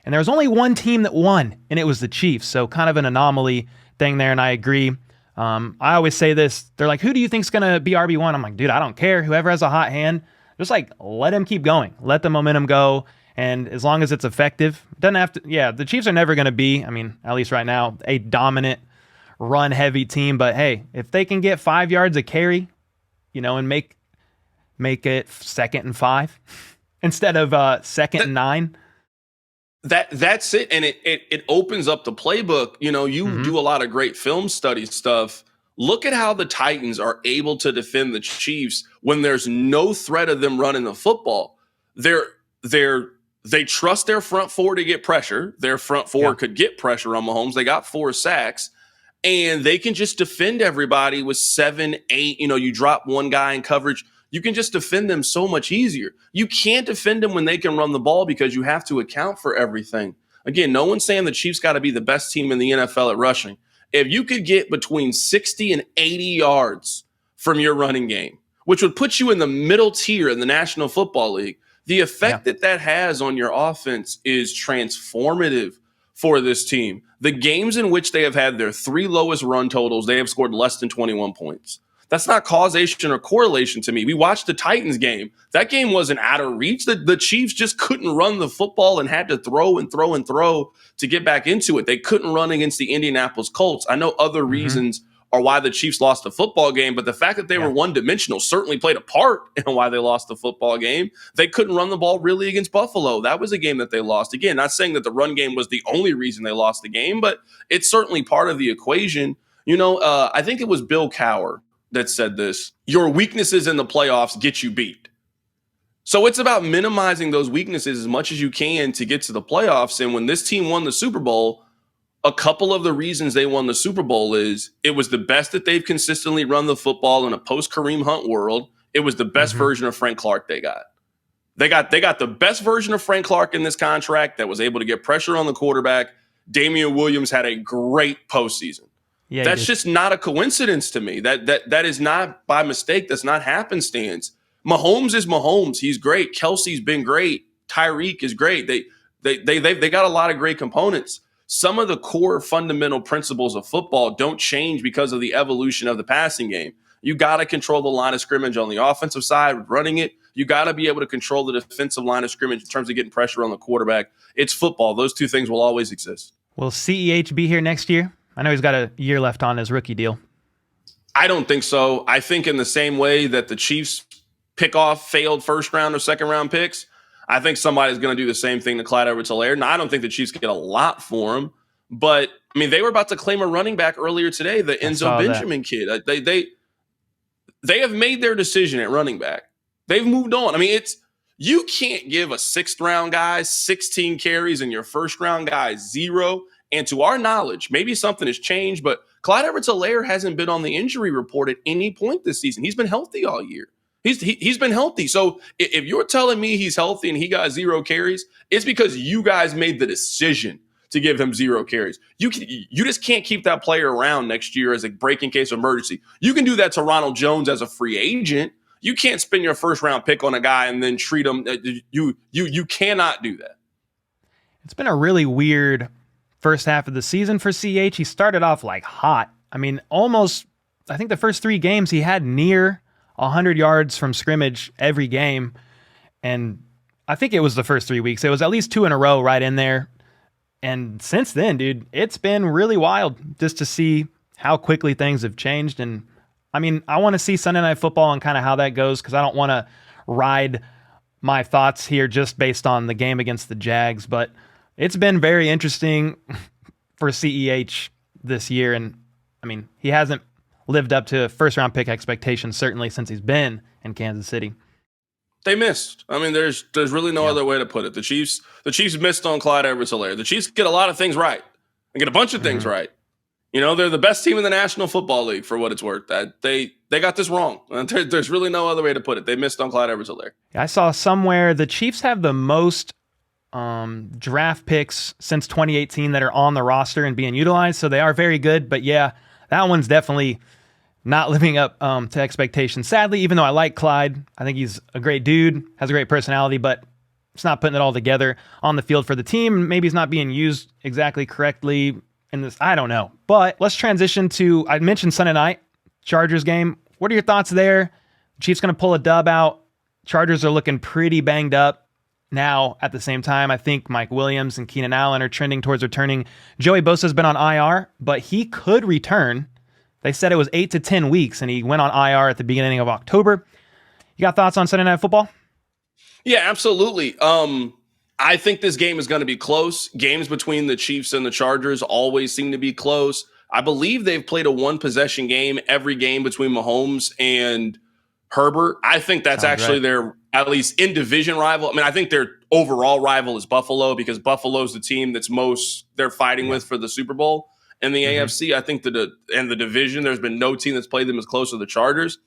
And there was only 1 team that won, and it was the Chiefs. So kind of an anomaly thing there, and I agree. I always say this. They're like, who do you think's going to be RB1? I'm like, dude, I don't care. Whoever has a hot hand, just like let him keep going. Let the momentum go. And as long as it's effective, doesn't have to. Yeah, the Chiefs are never going to be, I mean, at least right now, a dominant run-heavy team. But hey, if they can get 5 yards a carry, and make it 2nd and 5 instead of 2nd and 9. That's it, and it opens up the playbook. You do a lot of great film study stuff. Look at how the Titans are able to defend the Chiefs when there's no threat of them running the football. They trust their front four to get pressure. Their front four could get pressure on Mahomes. They got 4 sacks, and they can just defend everybody with 7, 8. You drop one guy in coverage. You can just defend them so much easier. You can't defend them when they can run the ball because you have to account for everything. Again, no one's saying the Chiefs got to be the best team in the NFL at rushing. If you could get between 60 and 80 yards from your running game, which would put you in the middle tier in the National Football League, the effect that has on your offense is transformative for this team. The games in which they have had their 3 lowest run totals, they have scored less than 21 points. That's not causation or correlation to me. We watched the Titans game. That game wasn't out of reach. The Chiefs just couldn't run the football and had to throw and throw and throw to get back into it. They couldn't run against the Indianapolis Colts. I know other reasons are why the Chiefs lost the football game, but the fact that they were one-dimensional certainly played a part in why they lost the football game. They couldn't run the ball really against Buffalo. That was a game that they lost. Again, not saying that the run game was the only reason they lost the game, but it's certainly part of the equation. I think it was Bill Cowher that said this: your weaknesses in the playoffs get you beat. So it's about minimizing those weaknesses as much as you can to get to the playoffs. And when this team won the Super Bowl, a couple of the reasons they won the Super Bowl is it was the best that they've consistently run the football in a post-Kareem Hunt world. It was the best version of Frank Clark they got. They got the best version of Frank Clark in this contract that was able to get pressure on the quarterback. Damian Williams had a great postseason. Yeah, that's just not a coincidence to me. That is not by mistake. That's not happenstance. Mahomes is Mahomes. He's great. Kelsey's been great. Tyreek is great. They got a lot of great components. Some of the core fundamental principles of football don't change because of the evolution of the passing game. You got to control the line of scrimmage on the offensive side, running it. You got to be able to control the defensive line of scrimmage in terms of getting pressure on the quarterback. It's football. Those two things will always exist. Will CEH be here next year? I know he's got a year left on his rookie deal. I don't think so. I think in the same way that the Chiefs pick off failed first-round or second-round picks, I think somebody's going to do the same thing to Clyde Edwards-Helaire. Now, I don't think the Chiefs get a lot for him, but, I mean, they were about to claim a running back earlier today, the Enzo Benjamin kid. They have made their decision at running back. They've moved on. I mean, you can't give a 6th-round guy 16 carries and your first-round guy 0. And to our knowledge, maybe something has changed, but Clyde Edwards-Helaire hasn't been on the injury report at any point this season. He's been healthy all year. He's been healthy. So if you're telling me he's healthy and he got 0 carries, it's because you guys made the decision to give him 0 carries. You just can't keep that player around next year as a break in case of emergency. You can do that to Ronald Jones as a free agent. You can't spend your first-round pick on a guy and then treat him. You cannot do that. It's been a really weird first half of the season for CH. He started off like hot. I mean, almost, I think the first 3 games he had near 100 yards from scrimmage every game. And I think it was the first 3 weeks. It was at least 2 in a row right in there. And since then, dude, it's been really wild just to see how quickly things have changed. And I mean, I want to see Sunday Night Football and kind of how that goes, because I don't want to ride my thoughts here just based on the game against the Jags. But it's been very interesting for CEH this year. And I mean, he hasn't lived up to first-round pick expectations, certainly since he's been in Kansas City. They missed. I mean, there's really no other way to put it. The Chiefs missed on Clyde Edwards-Helaire. The Chiefs get a lot of things right and get a bunch of things right. They're the best team in the National Football League for what it's worth. That they got this wrong. There's really no other way to put it. They missed on Clyde Edwards-Helaire. I saw somewhere the Chiefs have the most draft picks since 2018 that are on the roster and being utilized, so they are very good. But yeah, that one's definitely not living up to expectations. Sadly, even though I like Clyde, I think he's a great dude, has a great personality, but it's not putting it all together on the field for the team. Maybe he's not being used exactly correctly in this. I don't know. But let's transition to, I mentioned Sunday night, Chargers game. What are your thoughts there? Chiefs going to pull a dub out. Chargers are looking pretty banged up. Now, at the same time, I think Mike Williams and Keenan Allen are trending towards returning. Joey Bosa's been on IR, but he could return. They said it was 8 to 10 weeks, and he went on IR at the beginning of October. You got thoughts on Sunday Night Football? Yeah, absolutely. I think this game is going to be close. Games between the Chiefs and the Chargers always seem to be close. I believe they've played a one-possession game every game between Mahomes and Herbert. I think that's actually their, at least in division rival. I mean, I think their overall rival is Buffalo because Buffalo's the team that's they're fighting with for the Super Bowl in the AFC. I think the division, there's been no team that's played them as close as the Chargers.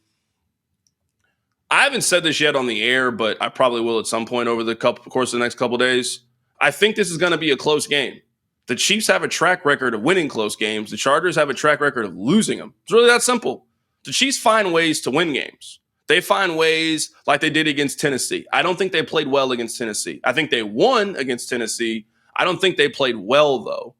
I haven't said this yet on the air, but I probably will at some point over the course of the next couple of days. I think this is going to be a close game. The Chiefs have a track record of winning close games. The Chargers have a track record of losing them. It's really that simple. The Chiefs find ways to win games. They find ways like they did against Tennessee. I don't think they played well against Tennessee. I think they won against Tennessee. I don't think they played well, though.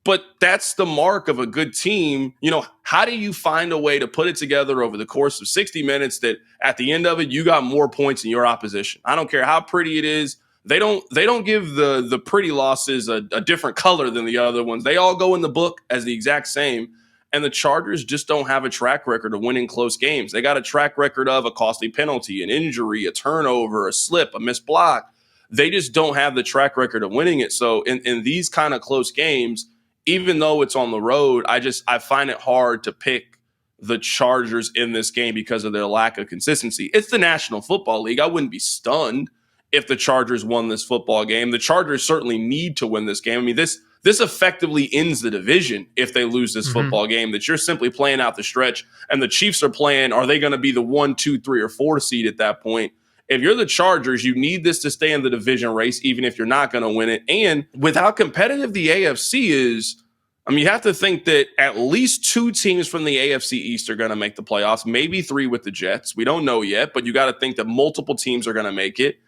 But that's the mark of a good team. You know, how do you find a way to put it together over the course of 60 minutes that at the end of it, you got more points than your opposition? I don't care how pretty it is. They don't give the pretty losses a different color than the other ones. They all go in the book as the exact same. And the Chargers just don't have a track record of winning close games. They got a track record of a costly penalty, an injury, a turnover, a slip, a missed block. They just don't have the track record of winning it. So in these kind of close games, even though it's on the road, I find it hard to pick the Chargers in this game because of their lack of consistency. It's the National Football League. I wouldn't be stunned if the Chargers won this football game. The Chargers certainly need to win this game. I mean, this effectively ends the division if they lose this football game, that you're simply playing out the stretch. And the Chiefs are playing, are they going to be the 1, 2, 3, or 4 seed at that point? If you're the Chargers, you need this to stay in the division race, even if you're not going to win it. And with how competitive the AFC is, I mean, you have to think that at least 2 teams from the AFC East are going to make the playoffs, maybe 3 with the Jets. We don't know yet, but you got to think that multiple teams are going to make it.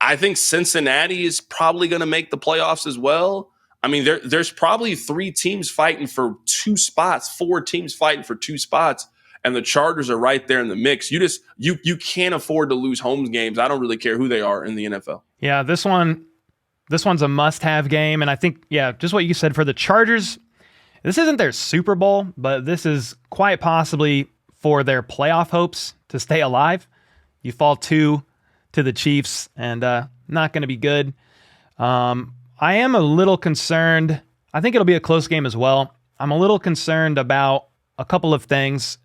I think Cincinnati is probably going to make the playoffs as well. I mean, there's probably 3 teams fighting for 2 spots, 4 teams fighting for 2 spots, and the Chargers are right there in the mix. You can't afford to lose home games. I don't really care who they are in the NFL. Yeah, this one's a must-have game, and I think, just what you said for the Chargers, this isn't their Super Bowl, but this is quite possibly for their playoff hopes to stay alive. You fall 2 to the Chiefs, and not going to be good. I am a little concerned. I think it'll be a close game as well. I'm a little concerned about a couple of things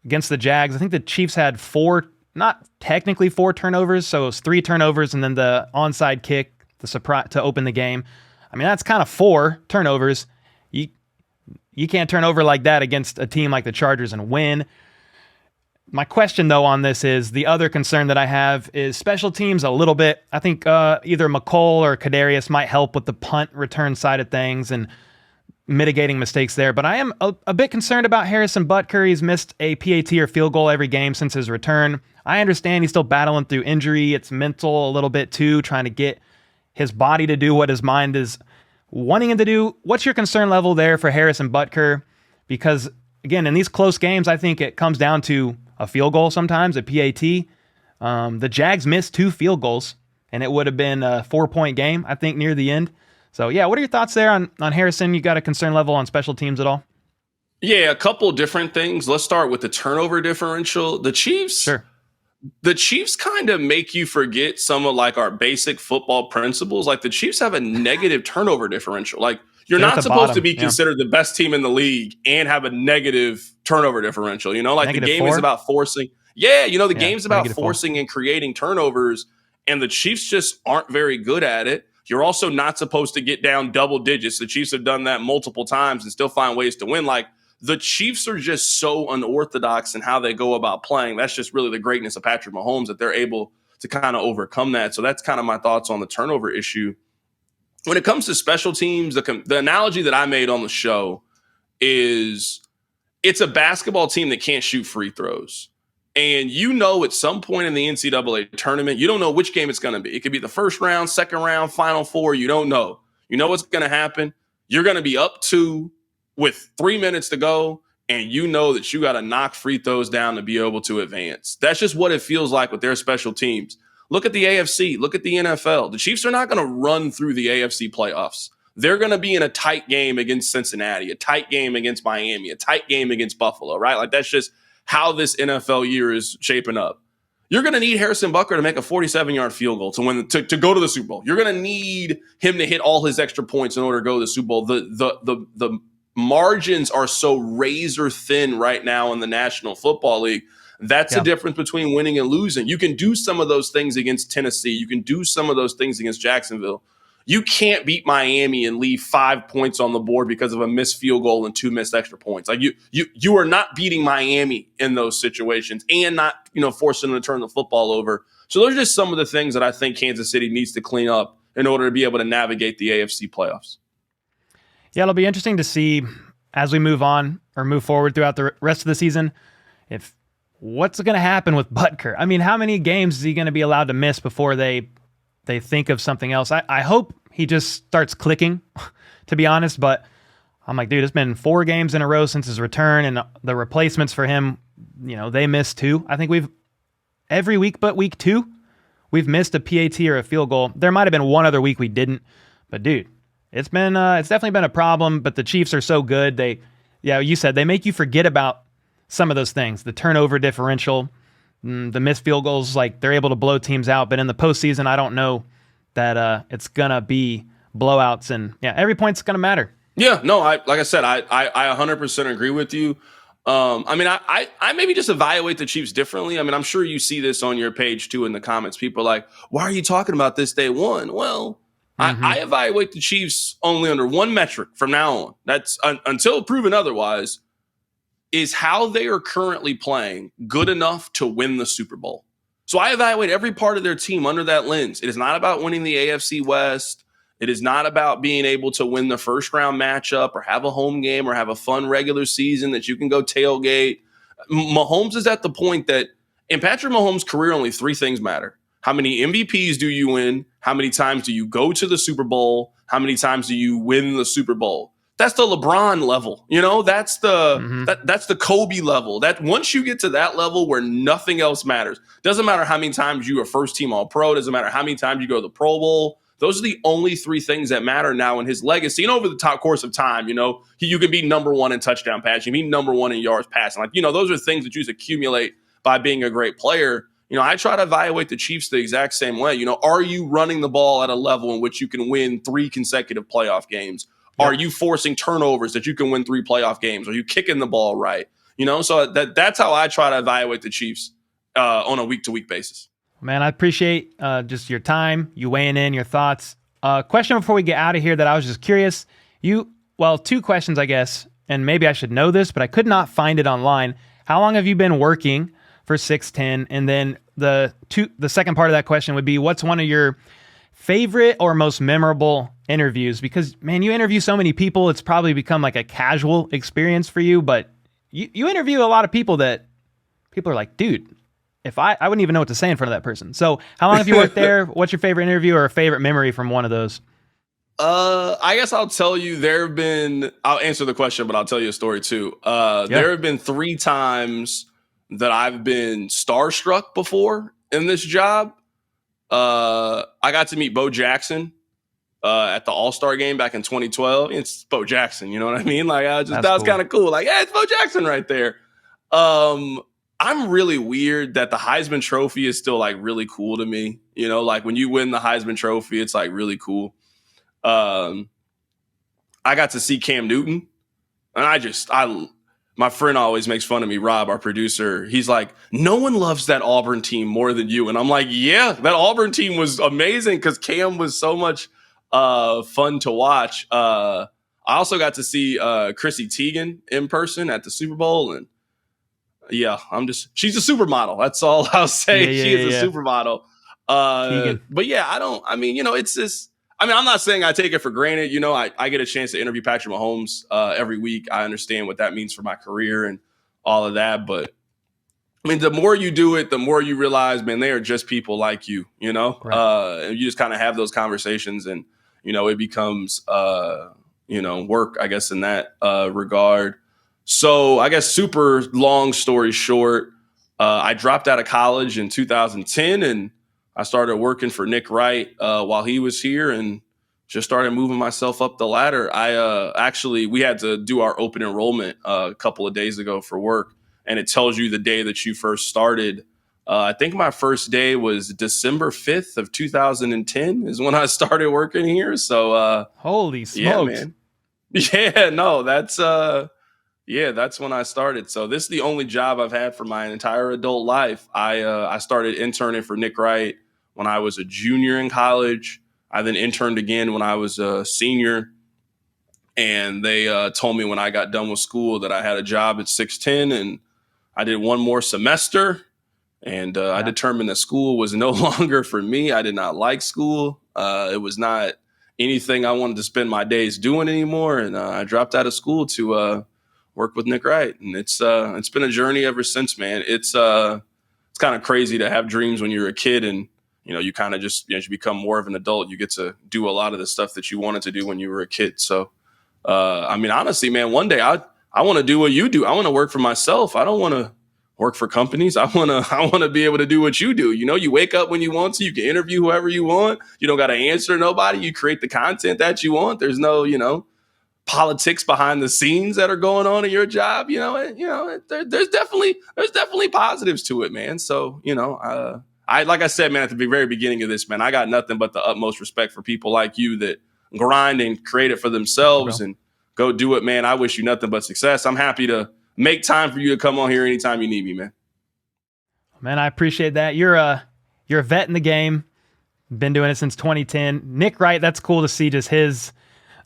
against the Jags. I think the Chiefs had 4, not technically 4 turnovers, so it was 3 turnovers and then the onside kick, the surprise to open the game. I mean, that's kind of 4 turnovers. You can't turn over like that against a team like the Chargers and win. My question, though, on this is the other concern that I have is special teams a little bit. I think either Mecole or Kadarius might help with the punt return side of things and mitigating mistakes there. But I am a bit concerned about Harrison Butker. He's missed a PAT or field goal every game since his return. I understand he's still battling through injury. It's mental a little bit, too, trying to get his body to do what his mind is wanting him to do. What's your concern level there for Harrison Butker? Because, again, in these close games, I think it comes down to a field goal sometimes, a PAT. The Jags missed 2 field goals, and it would have been a 4-point game, I think, near the end. So, what are your thoughts there on Harrison? You got a concern level on special teams at all? Yeah, a couple different things. Let's start with the turnover differential. The Chiefs kind of make you forget some of like our basic football principles. Like the Chiefs have a negative turnover differdifferential. Like you're not supposed to be considered the best team in the league and have a negative turnover differential. You know, like negative the game 4? Is about forcing. Yeah, the game's about forcing 4. And creating turnovers, and the Chiefs just aren't very good at it. You're also not supposed to get down double digits. The Chiefs have done that multiple times and still find ways to win. Like the Chiefs are just so unorthodox in how they go about playing. That's just really the greatness of Patrick Mahomes, that they're able to kind of overcome that. So that's kind of my thoughts on the turnover issue. When it comes to special teams, the analogy that I made on the show is it's a basketball team that can't shoot free throws. And at some point in the NCAA tournament, you don't know which game it's going to be. It could be the first round, second round, Final Four. You don't know. You know what's going to happen. You're going to be up 2 with 3 minutes to go, and you know that you got to knock free throws down to be able to advance. That's just what it feels like with their special teams. Look at the AFC. Look at the NFL. The Chiefs are not going to run through the AFC playoffs. They're going to be in a tight game against Cincinnati, a tight game against Miami, a tight game against Buffalo, right? Like, that's just how this NFL year is shaping up. You're going to need Harrison Butker to make a 47-yard field goal to go to the Super Bowl. You're going to need him to hit all his extra points in order to go to the Super Bowl. The margins are so razor thin right now in the National Football League. That's the difference between winning and losing. You can do some of those things against Tennessee. You can do some of those things against Jacksonville. You can't beat Miami and leave 5 points on the board because of a missed field goal and 2 missed extra points. Like you are not beating Miami in those situations and not, forcing them to turn the football over. So those are just some of the things that I think Kansas City needs to clean up in order to be able to navigate the AFC playoffs. Yeah, it'll be interesting to see as we move on or move forward throughout the rest of the season if what's going to happen with Butker. I mean, how many games is he going to be allowed to miss before they think of something else? I hope he just starts clicking, to be honest, but I'm like, dude, it's been 4 games in a row since his return, and the replacements for him, they missed 2. I think every week but week 2, we've missed a PAT or a field goal. There might have been one other week we didn't, but dude, it's definitely been a problem, but the Chiefs are so good. You said they make you forget about some of those things, the turnover differential, the missed field goals, like they're able to blow teams out. But in the postseason, I don't know that it's going to be blowouts. And every point's going to matter. Yeah, no, like I said, I 100% agree with you. I maybe just evaluate the Chiefs differently. I mean, I'm sure you see this on your page too in the comments. People are like, why are you talking about this day one? Well, I evaluate the Chiefs only under one metric from now on. That's until proven otherwise. Is how they are currently playing good enough to win the Super Bowl? So I evaluate every part of their team under that lens. It is not about winning the AFC West. It is not about being able to win the first round matchup or have a home game or have a fun regular season that you can go tailgate. Mahomes is at the point that in Patrick Mahomes' career, only 3 things matter. How many MVPs do you win? How many times do you go to the Super Bowl? How many times do you win the Super Bowl? That's the LeBron level, that's that's the Kobe level. That once you get to that level where nothing else matters, doesn't matter how many times you are first team all pro, doesn't matter how many times you go to the Pro Bowl. Those are the only 3 things that matter now in his legacy. And over the top course of time, you can be number 1 in touchdown passing, you can be number 1 in yards passing. Like, those are things that you just accumulate by being a great player. I try to evaluate the Chiefs the exact same way. Are you running the ball at a level in which you can win 3 consecutive playoff games? Are you forcing turnovers that you can win 3 playoff games? Are you kicking the ball right? So that's how I try to evaluate the Chiefs on a week-to-week basis. Man, I appreciate just your time, you weighing in, your thoughts. Question before we get out of here that I was just curious. 2 questions, I guess, and maybe I should know this, but I could not find it online. How long have you been working for 610? And then the second part of that question would be, what's one of your favorite or most memorable interviews? Because, man, you interview so many people, it's probably become like a casual experience for you, but you interview a lot of people that people are like, dude, if I wouldn't even know what to say in front of that person. So how long have you worked there? What's your favorite interview or a favorite memory from one of those? I guess I'll tell you, I'll answer the question, but I'll tell you a story too. There have been 3 times that I've been starstruck before in this job. I got to meet Bo Jackson at the All-Star game back in 2012. It's Bo Jackson, you know what I mean? Like, that was kind of cool. Like, it's Bo Jackson right there. I'm really weird that the Heisman Trophy is still like really cool to me. Like when you win the Heisman Trophy, it's like really cool. I got to see Cam Newton, and my friend always makes fun of me, Rob, our producer. He's like, no one loves that Auburn team more than you. And I'm like, yeah, that Auburn team was amazing because Cam was so much fun to watch. I also got to see Chrissy Teigen in person at the Super Bowl. And yeah, she's a supermodel. That's all I'll say. She is a supermodel. But yeah, it's just, I'm not saying I take it for granted. I get a chance to interview Patrick Mahomes every week. I understand what that means for my career and all of that. But the more you do it, the more you realize, man, they are just people like you, Right. And you just kind of have those conversations and, it becomes, work, I guess, in that regard. So I guess super long story short, I dropped out of college in 2010 and I started working for Nick Wright while he was here and just started moving myself up the ladder. We had to do our open enrollment a couple of days ago for work, and it tells you the day that you first started. I think my first day was December 5th of 2010 is when I started working here. So holy smokes. Yeah, man. Yeah, no, that's when I started. So this is the only job I've had for my entire adult life. I started interning for Nick Wright when I was a junior in college. I then interned again when I was a senior. And they told me when I got done with school that I had a job at 610, and I did one more semester. And I determined that school was no longer for me. I did not like school. It was not anything I wanted to spend my days doing anymore. And I dropped out of school to work with Nick Wright. And it's been a journey ever since, man. It's kind of crazy to have dreams when you're a kid and, you kind of just, as you become more of an adult, you get to do a lot of the stuff that you wanted to do when you were a kid. So, honestly, man, one day I want to do what you do. I want to work for myself. I don't want to work for companies. I want to be able to do what you do. You wake up when you want to, you can interview whoever you want. You don't got to answer nobody. You create the content that you want. There's no, politics behind the scenes that are going on in your job. There's definitely positives to it, man. So, like I said, man, at the very beginning of this, man, I got nothing but the utmost respect for people like you that grind and create it for themselves and go do it, man. I wish you nothing but success. I'm happy to make time for you to come on here anytime you need me, man. Man, I appreciate that. You're a vet in the game. Been doing it since 2010. Nick Wright, that's cool to see just his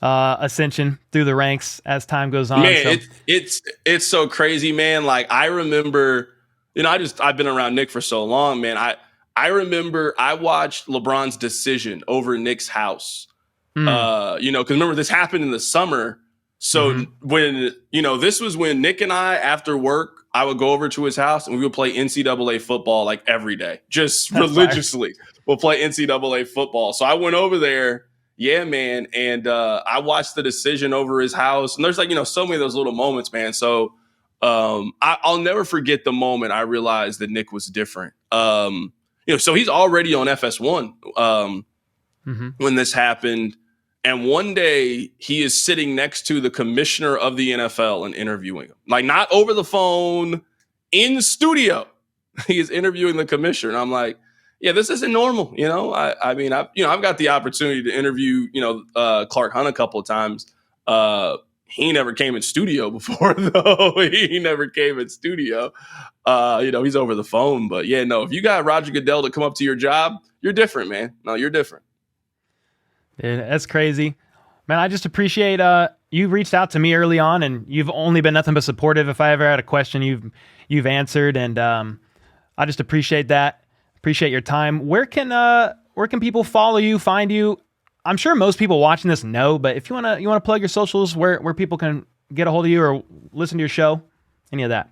ascension through the ranks as time goes on. Man, it's so crazy, man. Like I remember, I've been around Nick for so long, man. I remember I watched LeBron's decision over Nick's house. Because remember this happened in the summer. So when, this was when Nick and I, after work, I would go over to his house and we would play NCAA football like every day, just religiously. We'll play NCAA football. So I went over there. Yeah, man. And I watched the decision over his house. And there's so many of those little moments, man. So I'll never forget the moment I realized that Nick was different. So he's already on FS1 when this happened. And one day he is sitting next to the commissioner of the NFL and interviewing him, like not over the phone, in studio. He is interviewing the commissioner. And I'm like, yeah, this isn't normal. I've got the opportunity to interview, Clark Hunt a couple of times. He never came in studio before, though. He never came in studio. He's over the phone. But yeah, no, if you got Roger Goodell to come up to your job, you're different, man. No, you're different. Dude, that's crazy. Man, I just appreciate you reached out to me early on, and you've only been nothing but supportive. If I ever had a question, you've answered, and I just appreciate that. Appreciate your time. Where can people follow you, find you? I'm sure most people watching this know, but if you wanna plug your socials, where people can get a hold of you or listen to your show, any of that.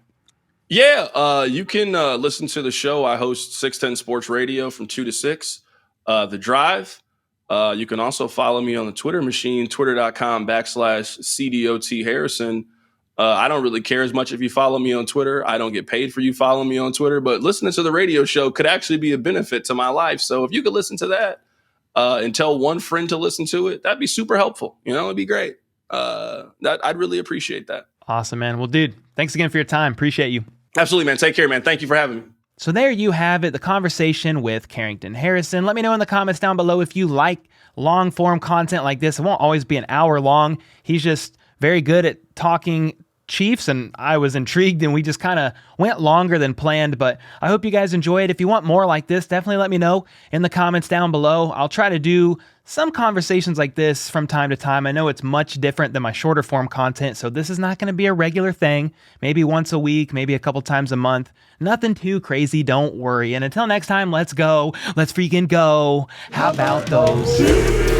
Yeah, you can listen to the show. I host 610 Sports Radio from 2 to 6, The Drive. You can also follow me on the Twitter machine, twitter.com/CDOT Harrison. I don't really care as much if you follow me on Twitter. I don't get paid for you following me on Twitter, but listening to the radio show could actually be a benefit to my life. So if you could listen to that and tell one friend to listen to it, that'd be super helpful. It'd be great. I'd really appreciate that. Awesome, man. Well, dude, thanks again for your time. Appreciate you. Absolutely, man. Take care, man. Thank you for having me. So there you have it, the conversation with Carrington Harrison. Let me know in the comments down below if you like long form content like this. It won't always be an hour long. He's just very good at talking Chiefs, and I was intrigued, and we just kind of went longer than planned, but I hope you guys enjoy it. If you want more like this, definitely let me know in the comments down below. I'll try to do some conversations like this from time to time. I know it's much different than my shorter form content, so this is not going to be a regular thing. Maybe once a week, maybe a couple times a month. Nothing too crazy, don't worry. And until next time, let's go. Let's freaking go. How about those?